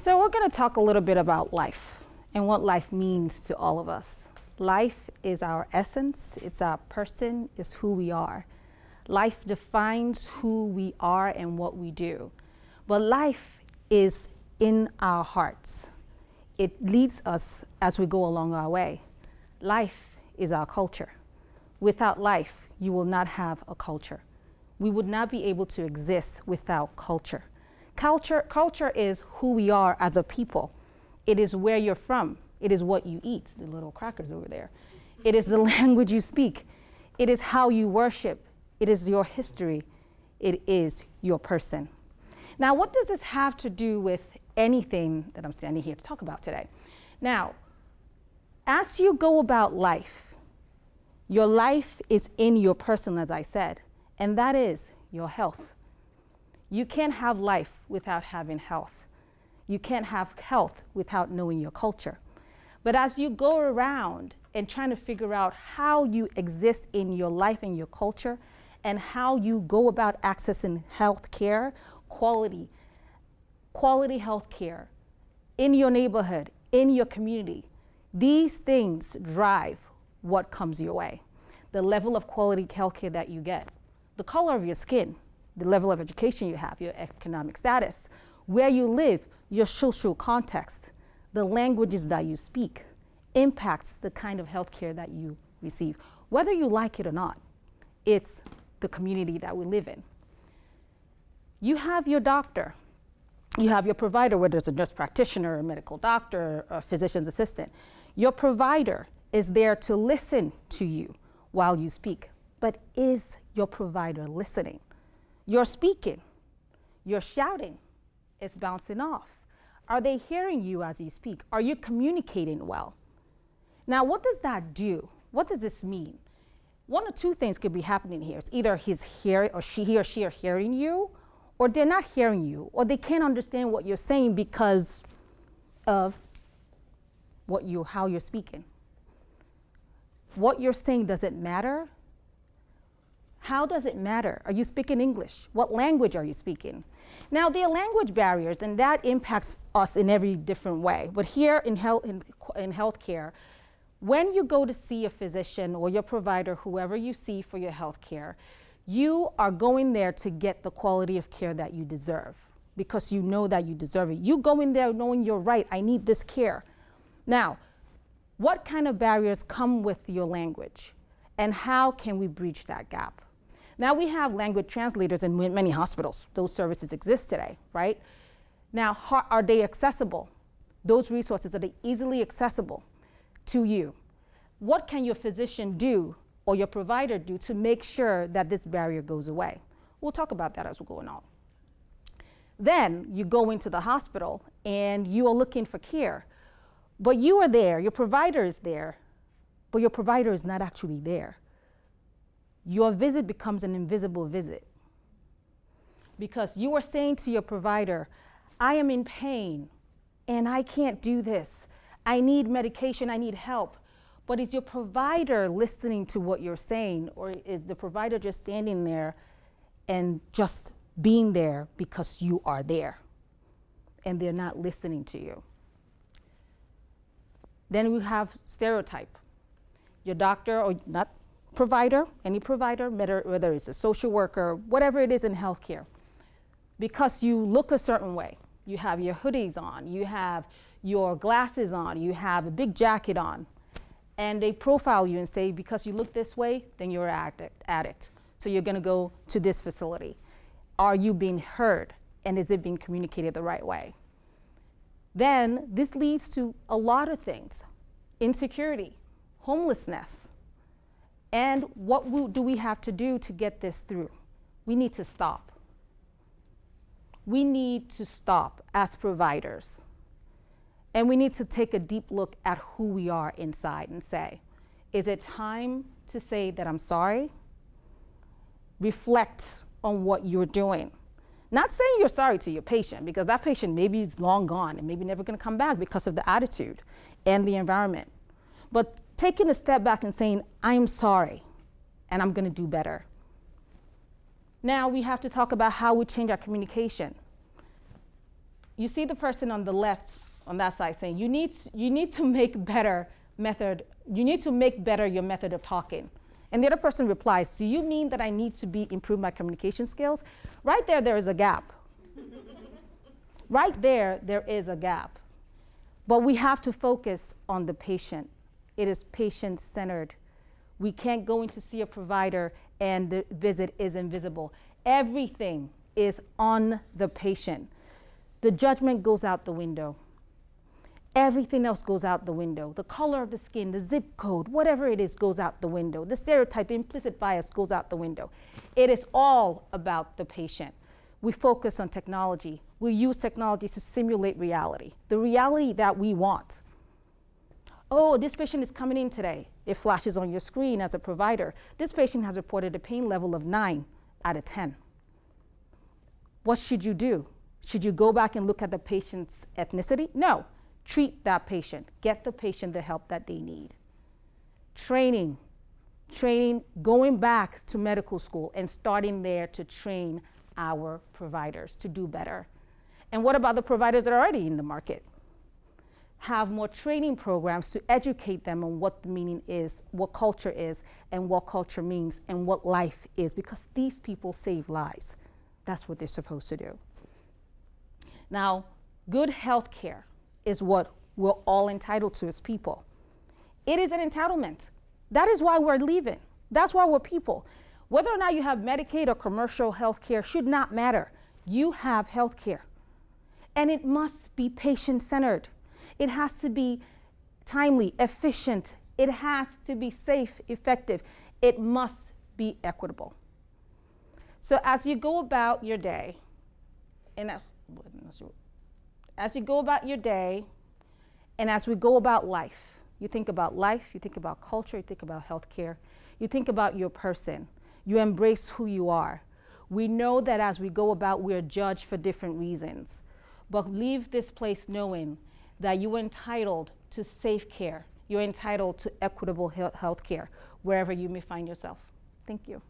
So we're going to talk a little bit about life and what life means to all of us. Life is our essence, it's our person, it's who we are. Life defines who we are and what we do. But life is in our hearts. It leads us as we go along our way. Life is our culture. Without life, you will not have a culture. We would not be able to exist without culture. Culture is who we are as a people. It is where you're from. It is what you eat, the little crackers over there. It is the language you speak. It is how you worship. It is your history. It is your person. Now, what does this have to do with anything that I'm standing here to talk about today? Now, as you go about life, your life is in your person, as I said, and that is your health. You can't have life without having health. You can't have health without knowing your culture. But as you go around and trying to figure out how you exist in your life and your culture and how you go about accessing health care, quality health care in your neighborhood, in your community, these things drive what comes your way. The level of quality health care that you get, the color of your skin, the level of education you have, your economic status, where you live, your social context, the languages that you speak impacts the kind of healthcare that you receive. Whether you like it or not, it's the community that we live in. You have your doctor, you have your provider, whether it's a nurse practitioner, a medical doctor, a physician's assistant. Your provider is there to listen to you while you speak, but is your provider listening? You're speaking, you're shouting, it's bouncing off. Are they hearing you as you speak? Are you communicating well? Now, what does that do? What does this mean? One or two things could be happening here. It's either he or she are hearing you, or they're not hearing you, or they can't understand what you're saying because of how you're speaking. What you're saying, does it matter? How does it matter? Are you speaking English? What language are you speaking? Now, there are language barriers, and that impacts us in every different way. But here in healthcare, when you go to see a physician or your provider, whoever you see for your healthcare, you are going there to get the quality of care that you deserve because you know that you deserve it. You go in there knowing you're right, I need this care. Now, what kind of barriers come with your language, and how can we breach that gap? Now, we have language translators in many hospitals. Those services exist today, right? Now, are they accessible? Those resources, are they easily accessible to you? What can your physician do or your provider do to make sure that this barrier goes away? We'll talk about that as we're going on. Then you go into the hospital and you are looking for care, but you are there, your provider is there, but your provider is not actually there. Your visit becomes an invisible visit because you are saying to your provider, I am in pain and I can't do this. I need medication, I need help. But is your provider listening to what you're saying, or is the provider just standing there and just being there because you are there and they're not listening to you? Then we have stereotype. Your doctor or not provider, any provider, whether it's a social worker, whatever it is in healthcare, because you look a certain way, you have your hoodies on, you have your glasses on, you have a big jacket on, and they profile you and say, because you look this way, then you're an addict. So you're gonna go to this facility. Are you being heard? And is it being communicated the right way? Then this leads to a lot of things: insecurity, homelessness. And what do we have to do to get this through? We need to stop. We need to stop as providers. And we need to take a deep look at who we are inside and say, is it time to say that I'm sorry? Reflect on what you're doing. Not saying you're sorry to your patient, because that patient maybe is long gone and maybe never gonna come back because of the attitude and the environment. But taking a step back and saying, I'm sorry, and I'm gonna do better. Now we have to talk about how we change our communication. you see the person on the left on that side saying, you need to make better your method of talking. And the other person replies, do you mean that I need to improve my communication skills? Right there is a gap. Right there is a gap. But we have to focus on the patient. It is patient-centered. We can't go in to see a provider and the visit is invisible. Everything is on the patient. The judgment goes out the window. Everything else goes out the window. The color of the skin, the zip code, whatever it is goes out the window. The stereotype, the implicit bias goes out the window. It is all about the patient. We focus on technology. We use technology to simulate reality, the reality that we want. Oh, this patient is coming in today. It flashes on your screen as a provider. This patient has reported a pain level of 9 out of 10. What should you do? Should you go back and look at the patient's ethnicity? No. Treat that patient. Get the patient the help that they need. Training, going back to medical school and starting there to train our providers to do better. And what about the providers that are already in the market? Have more training programs to educate them on what the meaning is, what culture is, and what culture means, and what life is, because these people save lives. That's what they're supposed to do. Now, good health care is what we're all entitled to as people. It is an entitlement. That is why we're leaving. That's why we're people. Whether or not you have Medicaid or commercial health care should not matter. You have health care. And it must be patient-centered. It has to be timely, efficient. It has to be safe, effective. It must be equitable. So as you go about your day, and as you go about your day, and as we go about life, you think about culture, you think about healthcare, you think about your person, you embrace who you are. We know that as we go about, we're judged for different reasons, but leave this place knowing that you're entitled to safe care, you're entitled to equitable health care, wherever you may find yourself. Thank you.